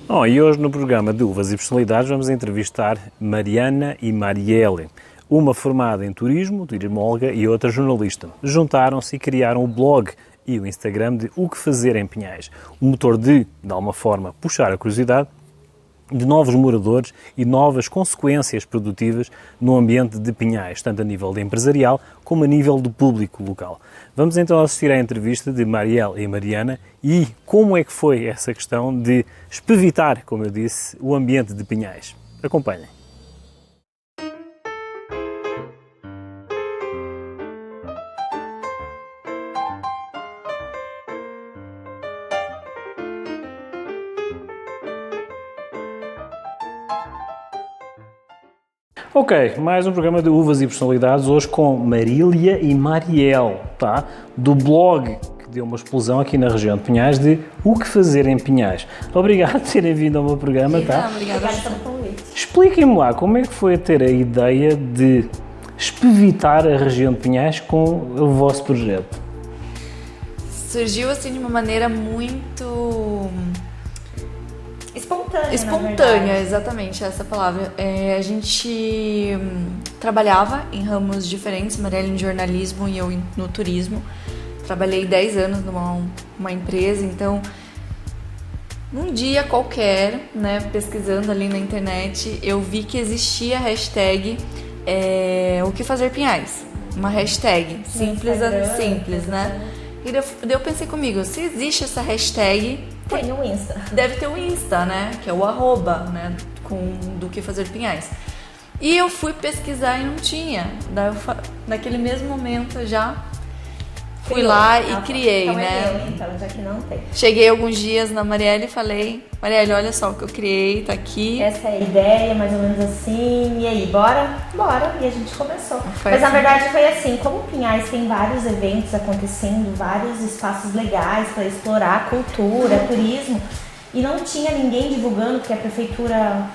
Bom, e hoje no programa de Uvas e Personalidades vamos entrevistar Mariana e Marielle, uma formada em turismóloga e outra jornalista. Juntaram-se e criaram o blog e o Instagram de O Que Fazer em Pinhais, um motor de alguma forma, puxar a curiosidade de novos moradores e novas consequências produtivas no ambiente de Pinhais, tanto a nível de empresarial como a nível do público local. Vamos então assistir à entrevista de Marielle e Mariana e como é que foi essa questão de espevitar, como eu disse, o ambiente de Pinhais. Acompanhem. Ok, mais um programa de Uvas e Personalidades, hoje com Marília e Marielle, tá? Do blog que deu uma explosão aqui na região de Pinhais, de O Que Fazer em Pinhais. Obrigado por terem vindo ao meu programa, tá? Obrigada pelo convite. Expliquem-me lá, como é que foi ter a ideia de espevitar a região de Pinhais com o vosso projeto? Surgiu assim de uma maneira muito Espontânea, exatamente essa palavra. A gente trabalhava em ramos diferentes, Marielle em jornalismo e eu no turismo. Trabalhei 10 anos numa empresa, então num dia qualquer, né, pesquisando ali na internet, eu vi que existia a hashtag O Que Fazer Pinhais. Uma hashtag simples, né? E daí eu pensei comigo, se existe essa hashtag, tem um Insta. deve ter um Insta, né? Que é o @, né? Do Que Fazer Pinhais. E eu fui pesquisar e não tinha. Daí naquele mesmo momento eu já fui lá e criei, então né? Então, já que não tem. Cheguei alguns dias na Marielle e falei, Marielle, olha só o que eu criei, tá aqui. Essa é a ideia, mais ou menos assim. E aí, bora? Bora. E a gente começou. Mas na assim. verdade foi assim, como Pinhais tem vários eventos acontecendo, vários espaços legais para explorar cultura, turismo, e não tinha ninguém divulgando, porque a prefeitura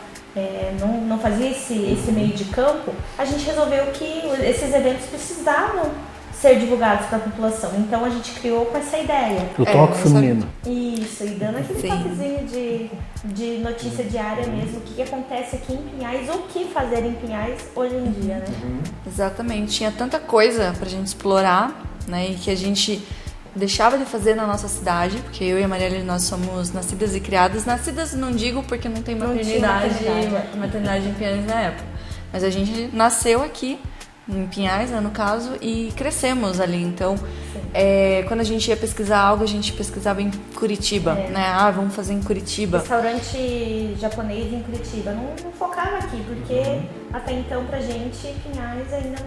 não fazia esse meio de campo, a gente resolveu que esses eventos precisavam ser divulgados para a população. Então a gente criou com essa ideia. O toque feminino. Isso, e dando aquele toquezinho de notícia diária mesmo, o que acontece aqui em Pinhais, o que fazer em Pinhais hoje em dia, né? Exatamente, tinha tanta coisa pra gente explorar, né? E que a gente deixava de fazer na nossa cidade, porque eu e a Marielle, nós somos nascidas e criadas. Nascidas não digo porque não tem maternidade em Pinhais na época. Mas a gente nasceu aqui, em Pinhais, né, no caso, e crescemos ali. Então, quando a gente ia pesquisar algo, a gente pesquisava em Curitiba, né? Ah, vamos fazer em Curitiba. Restaurante japonês em Curitiba. Não focava aqui, porque até então pra gente Pinhais ainda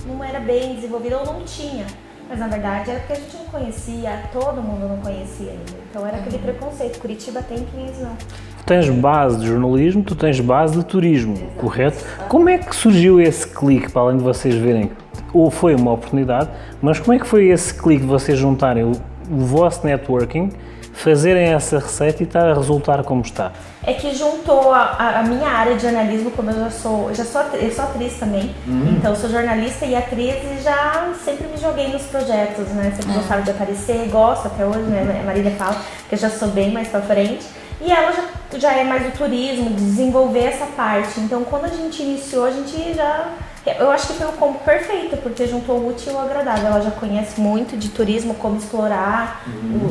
não era bem desenvolvido ou não tinha. Mas na verdade era porque a gente não conhecia, todo mundo não conhecia ainda. Então era aquele preconceito, Curitiba tem, Pinhais não. Tu tens base de jornalismo, tu tens base de turismo, correto? Como é que surgiu esse clique, para além de vocês verem, ou foi uma oportunidade, mas como é que foi esse clique de vocês juntarem o vosso networking, fazerem essa receita e estar a resultar como está? É que juntou a minha área de jornalismo, como eu sou atriz também, então eu sou jornalista e atriz e já sempre me joguei nos projetos, né? Sempre gostava de aparecer, gosto até hoje, né? A Marília fala que eu já sou bem mais pra frente. E ela já é mais do turismo, desenvolver essa parte. Então, quando a gente iniciou, a gente já... Eu acho que foi o combo perfeito, porque juntou o útil ao agradável. Ela já conhece muito de turismo, como explorar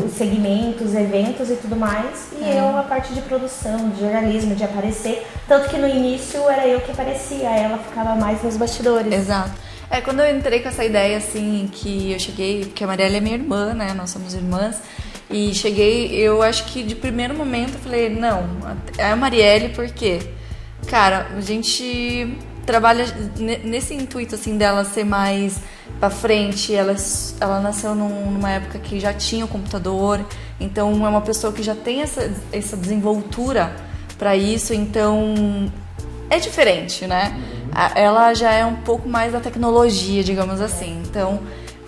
os segmentos, eventos e tudo mais. E eu a parte de produção, de jornalismo, de aparecer. Tanto que no início era eu que aparecia, ela ficava mais nos bastidores. Exato. Quando eu entrei com essa ideia, assim, que eu cheguei... Porque a Marielle é minha irmã, né? Nós somos irmãs. E cheguei, eu acho que de primeiro momento eu falei, não, é a Marielle, porque, cara, a gente trabalha nesse intuito, assim, dela ser mais pra frente. Ela nasceu numa época que já tinha o computador, então é uma pessoa que já tem essa desenvoltura pra isso, então é diferente, né? Ela já é um pouco mais da tecnologia, digamos assim, então...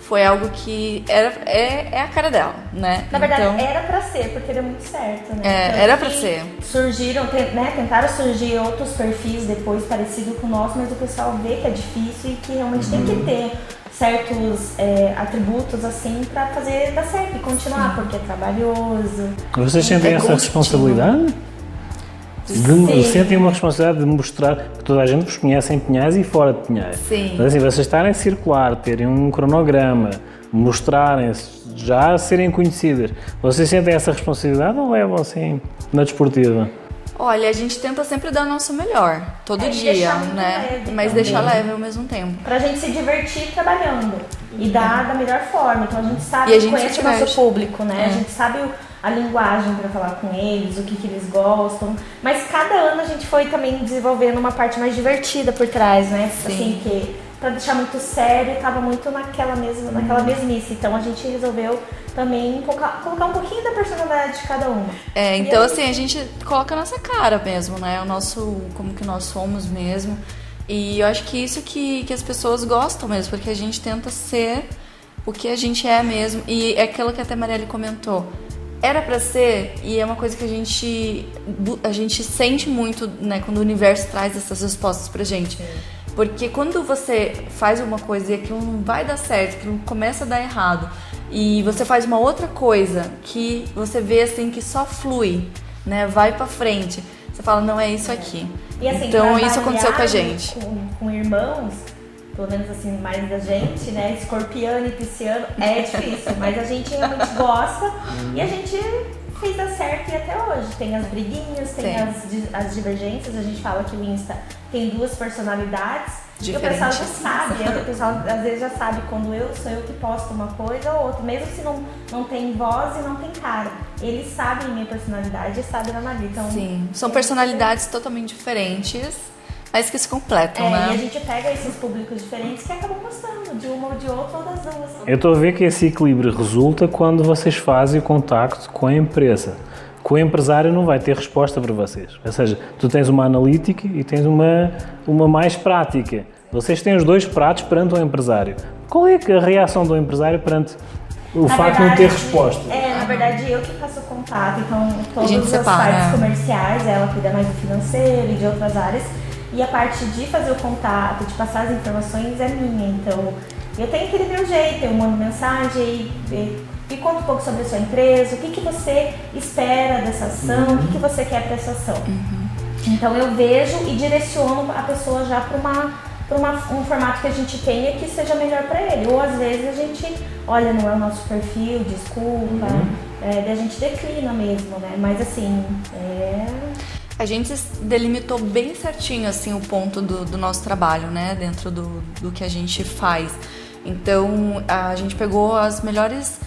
Foi algo que é a cara dela, né? Na verdade, era pra ser, porque deu muito certo, né? Então, era pra ser. Surgiram, né? Tentaram surgir outros perfis depois parecidos com o nosso, mas o pessoal vê que é difícil e que realmente tem que ter certos atributos assim pra fazer dar certo e continuar, porque é trabalhoso. Vocês sentem essa responsabilidade? Sentem uma responsabilidade de mostrar que toda a gente vos conhece em Pinhais e fora de Pinhais. Sim. Mas assim, vocês estarem a circular, terem um cronograma, mostrarem-se, já serem conhecidas, vocês sentem essa responsabilidade ou levam assim na desportiva? Olha, a gente tenta sempre dar o nosso melhor, todo dia, né? Leve, mas deixar leve ao mesmo tempo. Pra gente se divertir trabalhando e dar da melhor forma. Então a gente sabe, E a gente conhece se o nosso diverte. público, né? A gente sabe a linguagem para falar com eles, o que eles gostam. Mas cada ano a gente foi também desenvolvendo uma parte mais divertida por trás, né? Sim. Assim, que pra deixar muito sério, tava muito naquela mesmice. Então a gente resolveu também colocar um pouquinho da personalidade de cada uma. Então assim, a gente coloca a nossa cara mesmo, né? O nosso, como que nós somos mesmo. E eu acho que isso que as pessoas gostam mesmo, porque a gente tenta ser o que a gente é mesmo. E é aquilo que até a Marielle comentou. Era pra ser, e é uma coisa que a gente sente muito, né, quando o universo traz essas respostas pra gente. Porque quando você faz uma coisa e aquilo não vai dar certo, aquilo começa a dar errado, e você faz uma outra coisa que você vê assim que só flui, né, vai pra frente, você fala, não, é isso aqui. E, assim, então isso aconteceu com a gente. Com irmãos, pelo menos assim, mais da gente, né? Escorpiano e pisciano é difícil, mas a gente realmente gosta e a gente fez dar certo e até hoje. Tem as briguinhas, tem as divergências, a gente fala que o Insta tem duas personalidades. Diferentes. E o pessoal já sabe, o pessoal às vezes já sabe quando sou eu que posto uma coisa ou outra, mesmo se não tem voz e não tem cara. Eles sabem minha personalidade e sabem a Maria. Então, sim, são personalidades totalmente diferentes, mas que se completam, né? E a gente pega esses públicos diferentes que acabam gostando de uma ou de outra ou das duas. Eu estou a ver que esse equilíbrio resulta quando vocês fazem o contacto com a empresa. Que o empresário não vai ter resposta para vocês. Ou seja, tu tens uma analítica e tens uma mais prática. Vocês têm os dois pratos perante o empresário. Qual é a reação do empresário perante o facto de não ter resposta? Na verdade, eu que faço o contato. Então, todos gente os separa. partes comerciais, ela cuida mais do financeiro e de outras áreas. E a parte de fazer o contato, de passar as informações é minha. Então, eu tenho aquele meu jeito, eu mando mensagem e conto um pouco sobre a sua empresa, o que você espera dessa ação, o que você quer para essa ação. Então, eu vejo e direciono a pessoa já para um formato que a gente tenha que seja melhor para ele. Ou, às vezes, a gente, olha, não é o nosso perfil, desculpa, daí a gente declina mesmo, né? Mas, assim, A gente delimitou bem certinho assim o ponto do nosso trabalho, né, dentro do que a gente faz. Então a gente pegou as melhores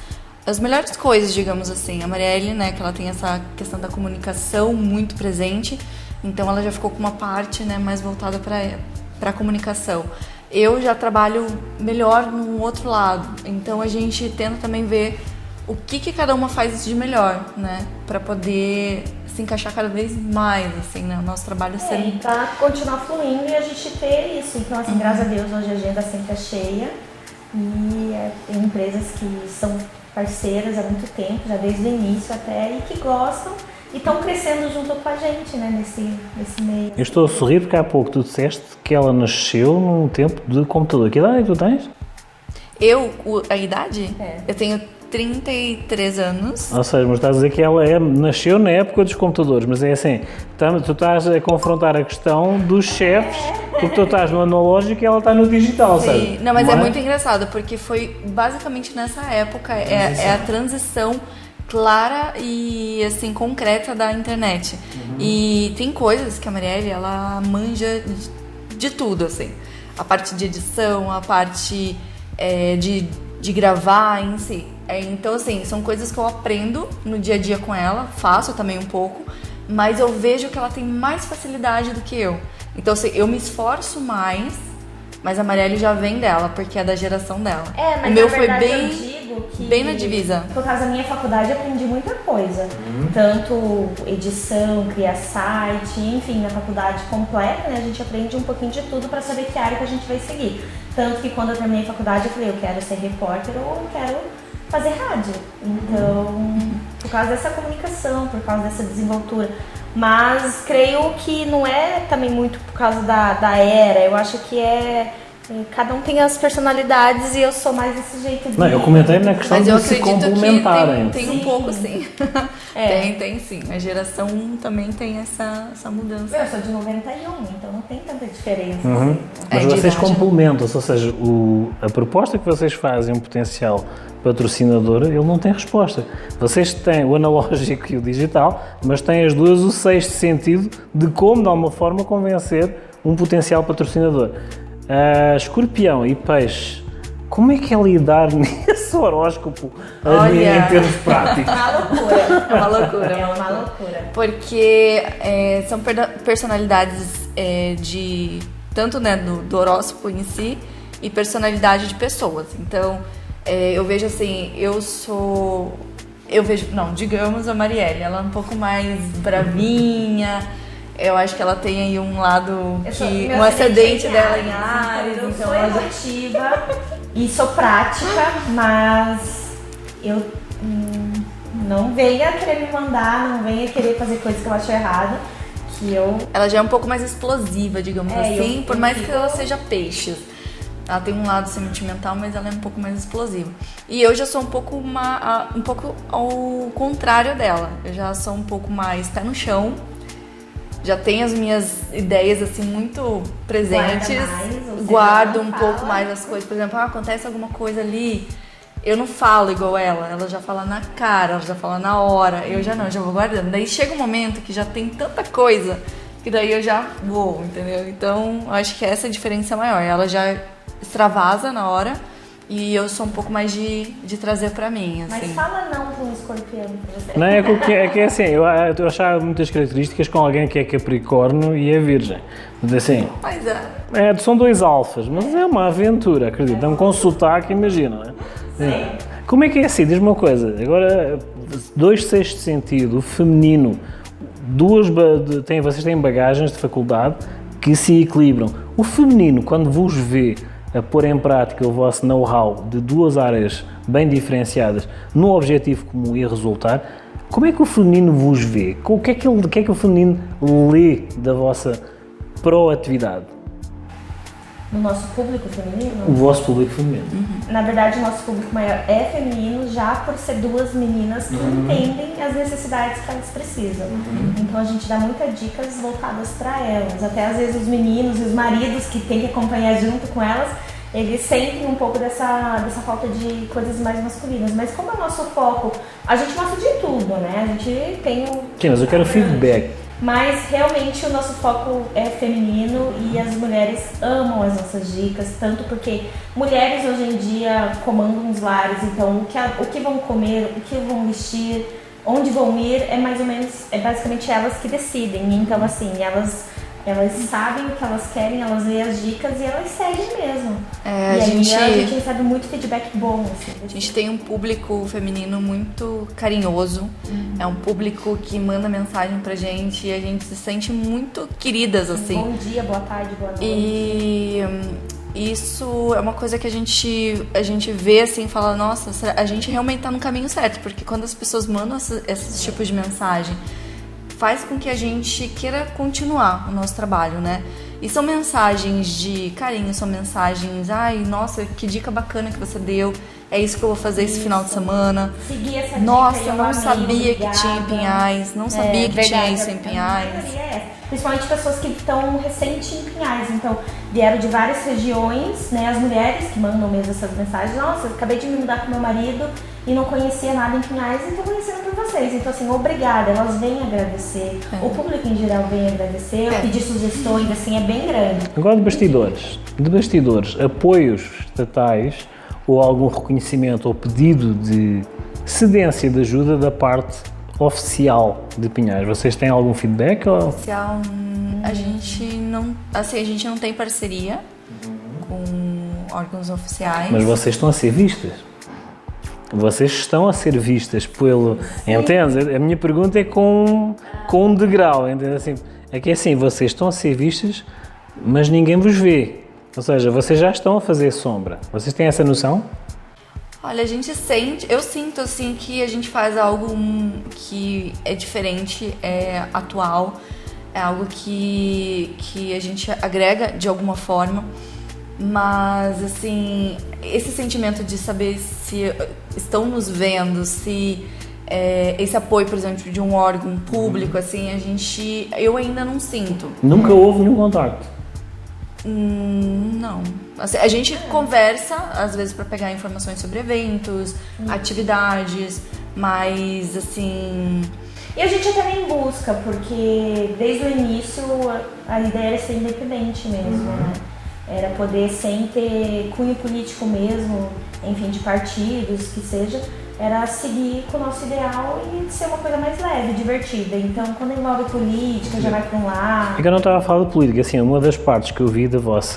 coisas, digamos assim. A Marielle, né, que ela tem essa questão da comunicação muito presente, então ela já ficou com uma parte, né, mais voltada para a comunicação. Eu já trabalho melhor no outro lado, então a gente tenta também ver o que cada uma faz de melhor, né, para poder se encaixar cada vez mais, assim, né? O nosso trabalho sempre... E pra continuar fluindo e a gente ter isso. Então, assim, graças a Deus, hoje a agenda sempre é cheia. E tem empresas que são parceiras há muito tempo, já desde o início até, e que gostam e estão crescendo junto com a gente, né, nesse meio. Eu estou a sorrir porque há pouco tu disseste que ela nasceu num tempo de computador. Que idade é que tu tens? A idade? Eu tenho 33 anos. Ou seja, mas estás a dizer que ela nasceu na época dos computadores, mas é assim, tu estás a confrontar a questão dos chefes, porque tu estás no analógico e ela está no digital, Sim. sabe? Não, mas é muito engraçado, porque foi basicamente nessa época, é a transição clara e assim, concreta da internet. E tem coisas que a Marielle, ela manja de tudo, assim. A parte de edição, a parte de gravar em si. Então, assim, são coisas que eu aprendo no dia a dia com ela, faço também um pouco, mas eu vejo que ela tem mais facilidade do que eu. Então, assim, eu me esforço mais, mas a Marielle já vem dela, porque é da geração dela. Mas o meu na foi verdade, eu digo que, bem na divisa. Por causa da minha faculdade, eu aprendi muita coisa. Tanto edição, criar site, enfim, na faculdade completa, né, a gente aprende um pouquinho de tudo para saber que área que a gente vai seguir. Tanto que quando eu terminei a faculdade, eu falei, eu quero ser repórter ou eu quero fazer rádio. Então, por causa dessa comunicação, por causa dessa desenvoltura. Mas creio que não é também muito por causa da era. Eu acho que é Cada um tem as personalidades e eu sou mais desse jeito de... Não, eu comentei na questão Mas eu de se acredito complementarem. que tem um pouco sim. É. Tem sim. A geração também tem essa mudança. Eu sou de 91, então não tem tanta diferença. Uhum. Assim. Mas de vocês idade. complementam-se, ou seja, a proposta que vocês fazem, um potencial patrocinador, ele não tem resposta. Vocês têm o analógico e o digital, mas têm as duas o sexto sentido de como, de alguma forma, convencer um potencial patrocinador. Escorpião e peixe, como é que é lidar nesse horóscopo Olha. em termos práticos? É uma loucura. É uma loucura. É uma loucura. Porque são personalidades de tanto né, do horóscopo em si e personalidade de pessoas. Então, eu vejo assim, digamos a Marielle, ela é um pouco mais bravinha. Eu acho que ela tem aí um lado um ascendente dela em Áries, então eu então sou ela já... emotiva e sou prática, mas eu não venha querer me mandar, não venha querer fazer coisas que eu acho errado, que eu... Ela já é um pouco mais explosiva, digamos assim, por mais que ela seja peixes. Ela tem um lado sentimental, mas ela é um pouco mais explosiva. E eu já sou um pouco ao contrário dela. Eu já sou um pouco mais pé no chão. Já tenho as minhas ideias assim muito presentes. Guardo um pouco mais as coisas. Por exemplo, acontece alguma coisa ali, eu não falo igual ela já fala na cara, ela já fala na hora. Eu já vou guardando. Daí chega um momento que já tem tanta coisa que daí eu já vou, entendeu? Então, eu acho que essa é a diferença maior. Ela já extravasa na hora e eu sou um pouco mais de trazer pra mim, assim. Mas fala não pra um escorpião pra você. Não, é que é assim, eu achava muitas características com alguém que é Capricórnio e é Virgem. Mas assim, Mas são dois alfas, mas é uma aventura, acredito. É um com sotaque, imagina, não é? Sim. Como é que é assim? Diz-me uma coisa, agora, dois sexto sentido, feminino, vocês têm bagagens de faculdade que se equilibram. O feminino, quando vos vê a pôr em prática o vosso know-how de duas áreas bem diferenciadas num objetivo comum e a resultar, como é que o feminino vos vê? O que é que o feminino lê da vossa proatividade? No nosso público feminino? O vosso público feminino. Na verdade, o nosso público maior é feminino, já por ser duas meninas que entendem as necessidades que elas precisam. Então a gente dá muitas dicas voltadas para elas. Até às vezes os meninos e os maridos que têm que acompanhar junto com elas, eles sentem um pouco dessa falta de coisas mais masculinas. Mas como é o nosso foco, a gente mostra de tudo, né? A gente tem Sim, mas eu quero feedback. Mas realmente o nosso foco é feminino e as mulheres amam as nossas dicas, tanto porque mulheres hoje em dia comandam os lares, então o que vão comer, o que vão vestir, onde vão ir, é basicamente elas que decidem. Então assim, elas sabem o que elas querem, elas veem as dicas e elas seguem mesmo. A gente recebe muito feedback bom. Assim, a gente tem um público feminino muito carinhoso. É um público que manda mensagem pra gente e a gente se sente muito queridas, assim. Bom dia, boa tarde, boa noite. E isso é uma coisa que a gente vê assim e fala, nossa, a gente realmente tá no caminho certo. Porque quando as pessoas mandam esses tipos de mensagem, faz com que a gente queira continuar o nosso trabalho, né? E são mensagens de carinho, são mensagens, ai, nossa, que dica bacana que você deu, é isso que eu vou fazer esse final de semana. Seguir essa Nossa, dica, eu não amei, sabia obrigada. que tinha em Pinhais, não sabia que tinha isso em Pinhais. Principalmente pessoas que estão recentes em Pinhais, então vieram de várias regiões, né? As mulheres que mandam mesmo essas mensagens, nossa, eu acabei de me mudar com meu marido e não conhecia nada em Pinhais e estou conhecendo por vocês. Então assim, obrigada, elas vêm agradecer, o público em geral vem agradecer, pedir sugestões, assim, é bem grande. Agora de bastidores, apoios estatais ou algum reconhecimento ou pedido de cedência de ajuda da parte oficial de Pinhais. Vocês têm algum feedback? Ou... Oficial, a gente não tem parceria com órgãos oficiais. Mas vocês estão a ser vistas. Vocês estão a ser vistas pelo... Entende? A minha pergunta é com um degrau. Entende? Assim, é que assim, vocês estão a ser vistas, mas ninguém vos vê. Ou seja, vocês já estão a fazer sombra. Vocês têm essa noção? Olha, eu sinto assim que a gente faz algo que é diferente, é atual, é algo que a gente agrega de alguma forma. Mas, assim, esse sentimento de saber se estão nos vendo, se esse apoio, por exemplo, de um órgão público, assim, eu ainda não sinto. Nunca houve nenhum contacto? Não. Assim, a gente conversa, às vezes, para pegar informações sobre eventos, atividades, mas, assim... E a gente até nem busca, porque desde o início a ideia era ser independente mesmo, né? Era poder, sem ter cunho político mesmo, enfim, de partidos, que seja, era seguir com o nosso ideal e ser uma coisa mais leve, divertida. Então, quando envolve política, já vai para um lado. É que eu não estava a falar de política, assim, uma das partes que eu vi do vosso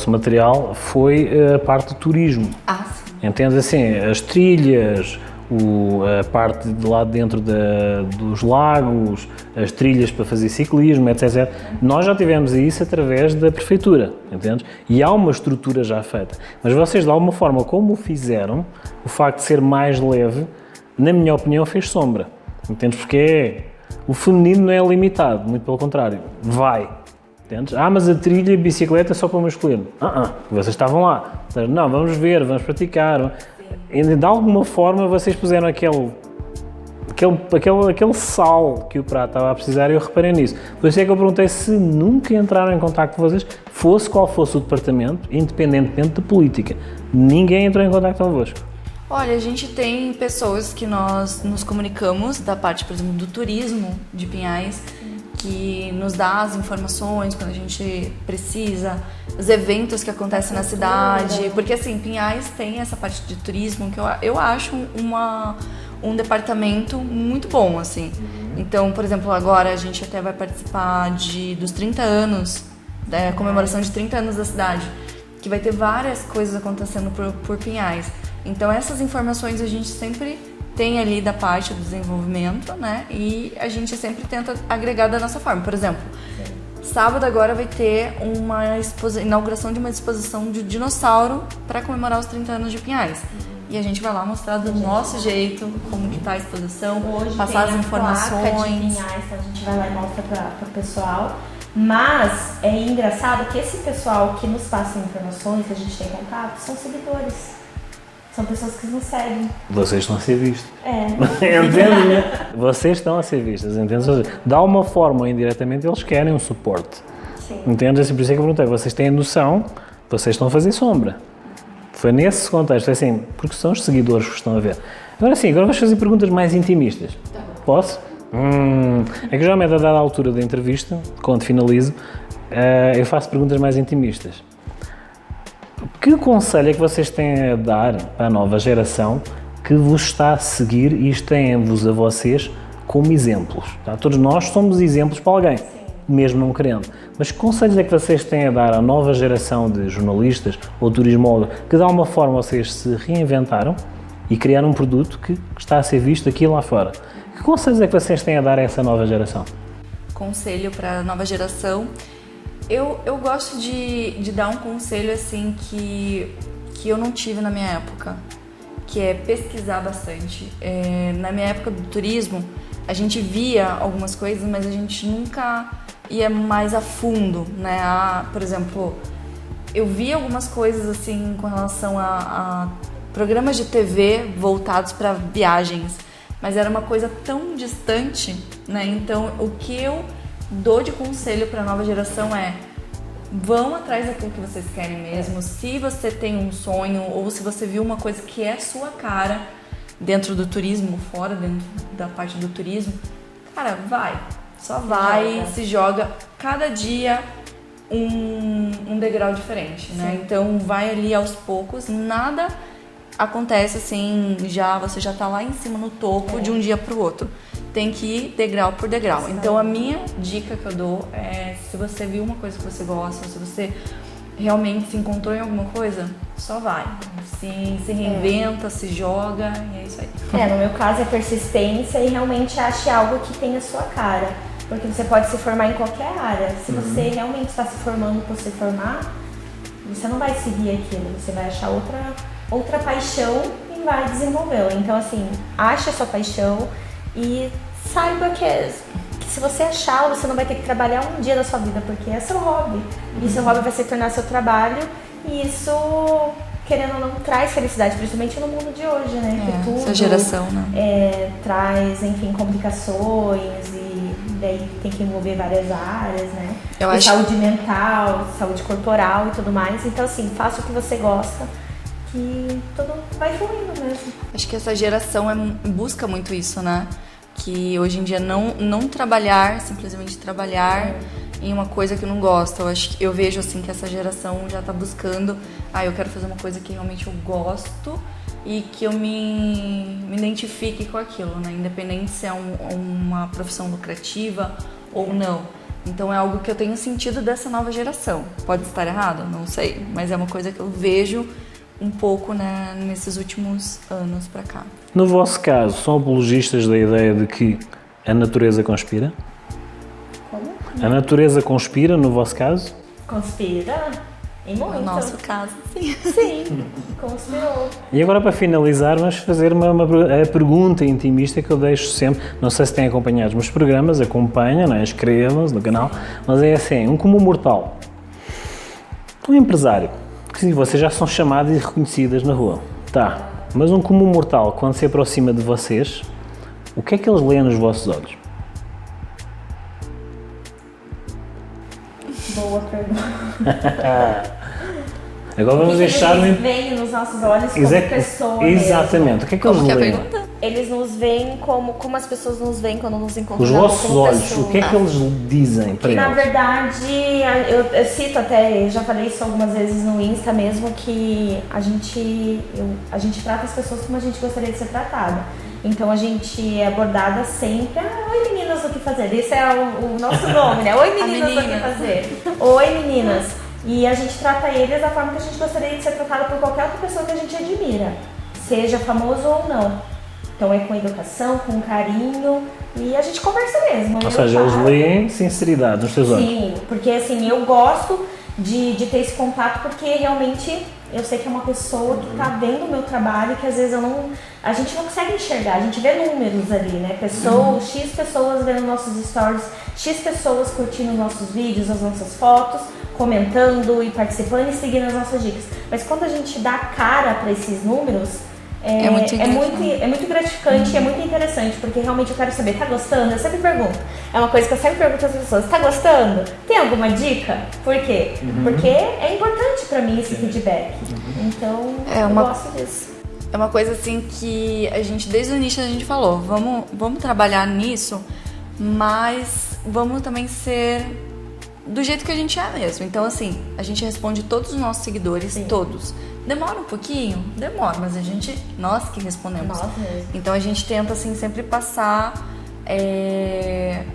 material foi a parte do turismo. Sim. Entendes, assim, as trilhas, a parte de lá dentro dos lagos, as trilhas para fazer ciclismo, etc. Nós já tivemos isso através da prefeitura, entendes? E há uma estrutura já feita. Mas vocês, de alguma forma, como o fizeram, o facto de ser mais leve, na minha opinião, fez sombra. Entendes? Porque o feminino não é limitado, muito pelo contrário, vai. Entendes? Mas a trilha e bicicleta é só para o masculino. Vocês estavam lá. Não, vamos ver, vamos praticar. E de alguma forma vocês puseram aquele sal que o prato estava a precisar e eu reparei nisso. Por isso é que eu perguntei se nunca entraram em contacto com vocês, fosse qual fosse o departamento, independentemente da política. Ninguém entrou em contacto convosco. Olha, a gente tem pessoas que nós nos comunicamos da parte, por exemplo, do turismo de Pinhais, que nos dá as informações quando a gente precisa, os eventos que acontecem na cidade, porque assim, Pinhais tem essa parte de turismo que eu acho um departamento muito bom, assim. Então, por exemplo, agora a gente até vai participar dos 30 anos, da comemoração de 30 anos da cidade, que vai ter várias coisas acontecendo por Pinhais. Então, essas informações a gente sempre tem ali da parte do desenvolvimento, né? E a gente sempre tenta agregar da nossa forma. Por exemplo, sábado agora vai ter uma inauguração de uma exposição de dinossauro para comemorar os 30 anos de Pinhais. E a gente vai lá mostrar do nosso jeito como que tá a exposição, hoje passar tem as informações. A placa de Pinhais, então a gente vai lá e mostra para o pessoal. Mas é engraçado que esse pessoal que nos passa informações, que a gente tem contato, são seguidores. São pessoas que nos seguem. Vocês estão a ser vistos. Entende, né? Vocês estão a ser vistas, entende? De alguma forma ou indiretamente eles querem um suporte. Sim. Entende? Por isso é que eu perguntei, vocês têm a noção, vocês estão a fazer sombra. Foi nesse contexto, assim, porque são os seguidores que estão a ver. Agora sim, agora vamos fazer perguntas mais intimistas. Posso? É que geralmente a dada altura da entrevista, quando finalizo, eu faço perguntas mais intimistas. Que conselho é que vocês têm a dar para a nova geração que vos está a seguir e tem-vos a vocês como exemplos? Tá? Todos nós somos exemplos para alguém, mesmo não querendo. Mas que conselhos é que vocês têm a dar à nova geração de jornalistas ou turismólogos que de alguma forma vocês se reinventaram e criaram um produto que está a ser visto aqui e lá fora? Que conselhos é que vocês têm a dar a essa nova geração? Conselho para a nova geração... Eu gosto de dar um conselho assim que eu não tive na minha época, que é pesquisar bastante. Na minha época do turismo, a gente via algumas coisas, mas a gente nunca ia mais a fundo, né? Por exemplo, eu vi algumas coisas assim com relação a programas de TV voltados para viagens, mas era uma coisa tão distante, né? Então, o que eu dou de conselho para a nova geração vão atrás daquilo que vocês querem mesmo. Se você tem um sonho ou se você viu uma coisa que é sua cara dentro do turismo, fora dentro da parte do turismo, cara, só vai, se joga cada dia um degrau diferente, né? Sim. Então vai ali aos poucos, nada acontece assim, você já tá lá em cima no topo de um dia pro outro. Tem que ir degrau por degrau. Então a minha dica que eu dou é, se você viu uma coisa que você gosta, se você realmente se encontrou em alguma coisa, só vai. Se reinventa, se joga e é isso aí. No meu caso é persistência e realmente ache algo que tenha a sua cara. Porque você pode se formar em qualquer área. Se você realmente está se formando por se formar, você não vai seguir aquilo. Você vai achar outra paixão e vai desenvolvê-la. Então assim, ache a sua paixão e saiba que se você achar, você não vai ter que trabalhar um dia da sua vida, porque é seu hobby. E seu hobby vai se tornar seu trabalho, e isso, querendo ou não, traz felicidade, principalmente no mundo de hoje, né? Que tudo, essa geração, né? Traz, enfim, complicações, e daí tem que envolver várias áreas, né? Eu acho... Saúde mental, saúde corporal e tudo mais. Então, assim, faça o que você gosta, que tudo vai fluindo mesmo. Acho que essa geração busca muito isso, né? Que hoje em dia não trabalhar, simplesmente trabalhar em uma coisa que não gosta. Eu vejo assim que essa geração já tá buscando, eu quero fazer uma coisa que realmente eu gosto e que eu me identifique com aquilo, né? Independente se é uma profissão lucrativa ou não. Então é algo que eu tenho sentido dessa nova geração. Pode estar errado? Não sei, mas é uma coisa que eu vejo um pouco, né, nesses últimos anos para cá. No vosso caso, são apologistas da ideia de que a natureza conspira? Como? A natureza conspira, no vosso caso? Conspira? E muito. No nosso caso, sim. Sim, conspirou. E agora, para finalizar, vamos fazer a pergunta intimista que eu deixo sempre. Não sei se têm acompanhado os meus programas, acompanham, né? Inscrevam-se no canal, mas é assim, um comum mortal, um empresário, que vocês já são chamadas e reconhecidas na rua, tá, mas um comum mortal, quando se aproxima de vocês, o que é que eles leem nos vossos olhos? Boa pergunta. Agora vamos deixar... Eles veem nos nossos olhos como pessoa Exatamente. mesmo. O que é que eles Como que é a leem? pergunta? Eles nos veem como as pessoas nos veem quando nos encontram Os na rua, vossos como olhos, pessoa. o que é que eles dizem para Na eles? verdade, eu cito até, eu já falei isso algumas vezes no Insta mesmo, que a gente trata as pessoas como a gente gostaria de ser tratada. Então a gente é abordada sempre, oi meninas, o que fazer? Esse é o nosso nome, né? Oi meninas, o que fazer? Oi meninas. E a gente trata eles da forma que a gente gostaria de ser tratada por qualquer outra pessoa que a gente admira, seja famoso ou não. Então é com educação, com carinho, e a gente conversa mesmo. Ou seja, eles leem sinceridade nos teus olhos. Sim, porque assim, eu gosto de ter esse contato, porque realmente eu sei que é uma pessoa que está vendo o meu trabalho, que às vezes a gente não consegue enxergar, a gente vê números ali, né? X pessoas vendo nossos stories, X pessoas curtindo nossos vídeos, as nossas fotos, comentando e participando e seguindo as nossas dicas. Mas quando a gente dá cara para esses números, é muito gratificante e é muito interessante, porque realmente eu quero saber, tá gostando? Eu sempre pergunto. É uma coisa que eu sempre pergunto às pessoas, tá gostando? Tem alguma dica? Por quê? Porque é importante pra mim esse feedback. Então, eu gosto disso. É uma coisa assim que a gente, desde o início a gente falou, vamos trabalhar nisso, mas vamos também ser do jeito que a gente é mesmo. Então assim, a gente responde todos os nossos seguidores, sim, todos. Demora um pouquinho? Demora, mas nós que respondemos. Nós mesmo. Então a gente tenta assim sempre passar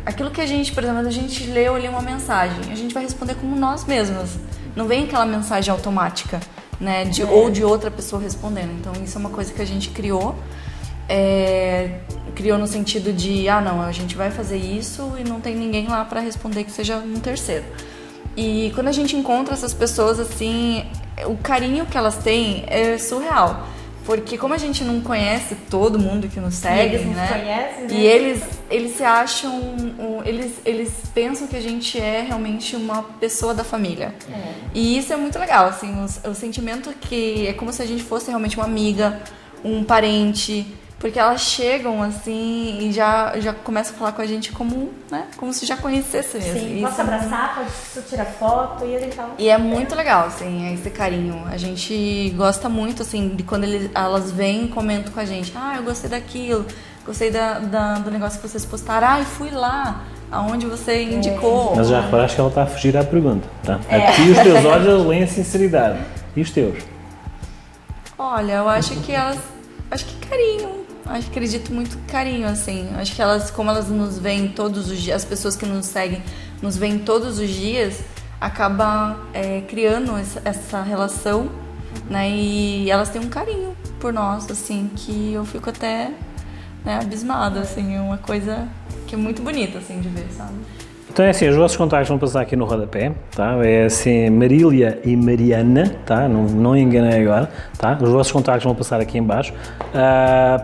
aquilo que a gente, por exemplo, a gente leu ali uma mensagem, a gente vai responder como nós mesmas. Não vem aquela mensagem automática, né, ou de outra pessoa respondendo. Então isso é uma coisa que a gente criou. Criou no sentido de, não, a gente vai fazer isso e não tem ninguém lá para responder que seja um terceiro. E quando a gente encontra essas pessoas assim, o carinho que elas têm é surreal. Porque como a gente não conhece todo mundo que nos segue, eles né? Conhecem, né? E eles se acham, eles pensam que a gente é realmente uma pessoa da família. E isso é muito legal, assim, o sentimento que é como se a gente fosse realmente uma amiga, um parente, porque elas chegam assim e já começam a falar com a gente como, né, como se já conhecesse mesmo. Sim, posso abraçar, posso tirar foto e ele E é muito legal, assim, esse carinho. A gente gosta muito, assim, de quando elas vêm e comentam com a gente. Eu gostei daquilo, gostei do negócio que vocês postaram. Fui lá, aonde você indicou. Mas já reparaste que ela está a fugir à pergunta, tá? Aqui os teus olhos eles leem a sinceridade. E os teus? Olha, eu acho que acho que carinho. Acredito muito carinho, assim. Acho que como elas nos veem todos os dias, as pessoas que nos seguem nos veem todos os dias, acaba criando essa relação, né? E elas têm um carinho por nós, assim, que eu fico até, né, abismada, assim. É uma coisa que é muito bonita, assim, de ver, sabe? Então é assim, os vossos contactos vão passar aqui no rodapé, tá? É assim, Marília e Mariana, tá? Não enganei agora, tá? Os vossos contactos vão passar aqui em baixo.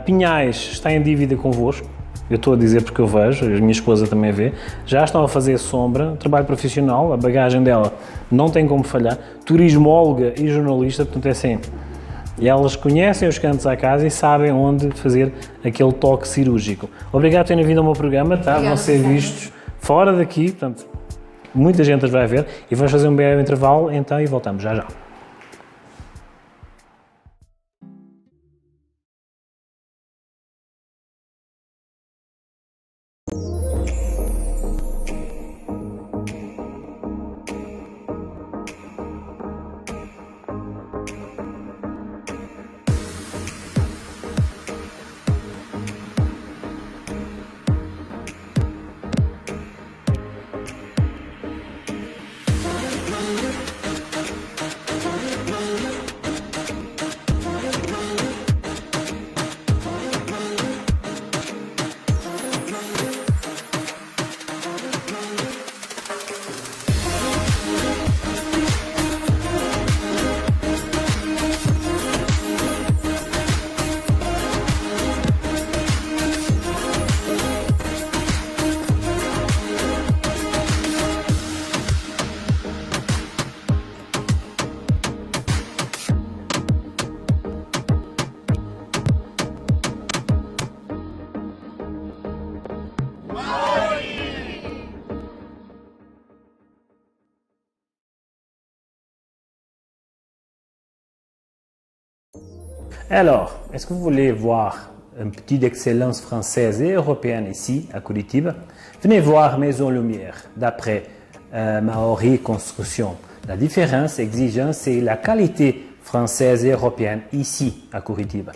Pinhais está em dívida convosco, eu estou a dizer porque eu vejo, a minha esposa também vê, já estão a fazer sombra, trabalho profissional, a bagagem dela não tem como falhar, turismóloga e jornalista, portanto é assim, e elas conhecem os cantos à casa e sabem onde fazer aquele toque cirúrgico. Obrigado por terem vindo ao meu programa, tá? Vão ser vistos fora daqui, portanto, muita gente as vai ver, e vamos fazer um breve intervalo então e voltamos já já. Alors, est-ce que vous voulez voir un petit d'excellence française et européenne ici, à Curitiba? Venez voir Maison Lumière, d'après Maori Construction. La différence, exigence, c'est la qualité française et européenne ici, à Curitiba.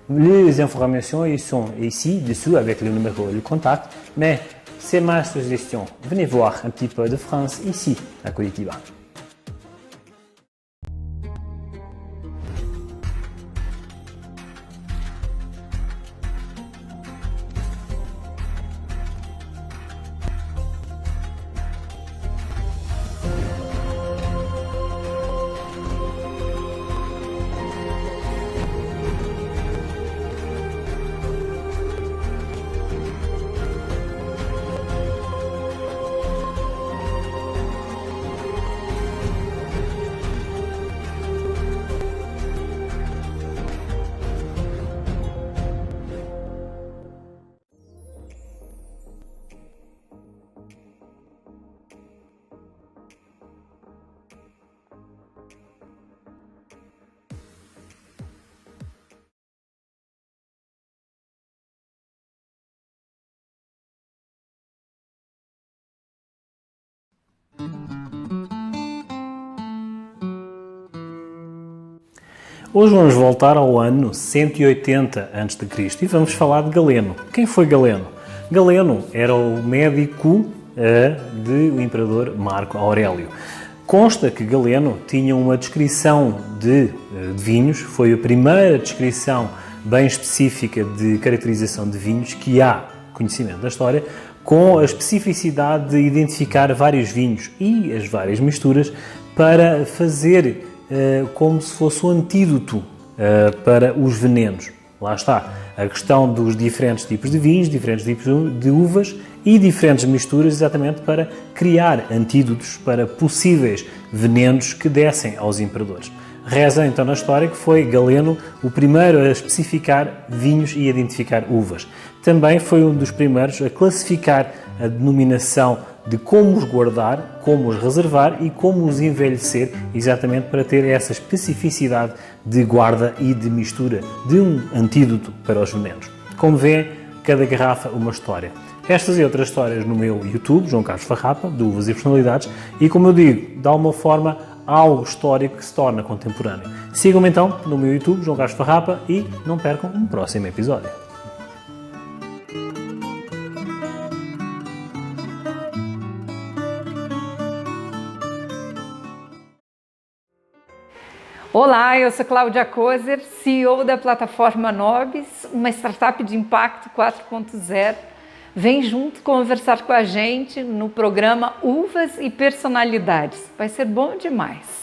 Les informations ils sont ici, dessous, avec le numéro et le contact, mais c'est ma suggestion. Venez voir un petit peu de France ici, à Curitiba. Hoje vamos voltar ao ano 180 a.C. e vamos falar de Galeno. Quem foi Galeno? Galeno era o médico do imperador Marco Aurélio. Consta que Galeno tinha uma descrição de vinhos, foi a primeira descrição bem específica de caracterização de vinhos que há conhecimento da história, com a especificidade de identificar vários vinhos e as várias misturas para fazer como se fosse um antídoto para os venenos. Lá está, a questão dos diferentes tipos de vinhos, diferentes tipos de uvas e diferentes misturas exatamente para criar antídotos para possíveis venenos que dessem aos imperadores. Reza então na história que foi Galeno o primeiro a especificar vinhos e identificar uvas. Também foi um dos primeiros a classificar a denominação de como os guardar, como os reservar e como os envelhecer, exatamente para ter essa especificidade de guarda e de mistura de um antídoto para os venenos. Como vêem, cada garrafa uma história. Estas e outras histórias no meu YouTube, João Carlos Farrapa, de Uvas e Personalidades, e como eu digo, de alguma forma, algo histórico que se torna contemporâneo. Sigam-me então no meu YouTube, João Carlos Farrapa, e não percam um próximo episódio. Olá, eu sou Cláudia Kozer, CEO da plataforma Nobis, uma startup de impacto 4.0. Vem junto conversar com a gente no programa Uvas e Personalidades. Vai ser bom demais.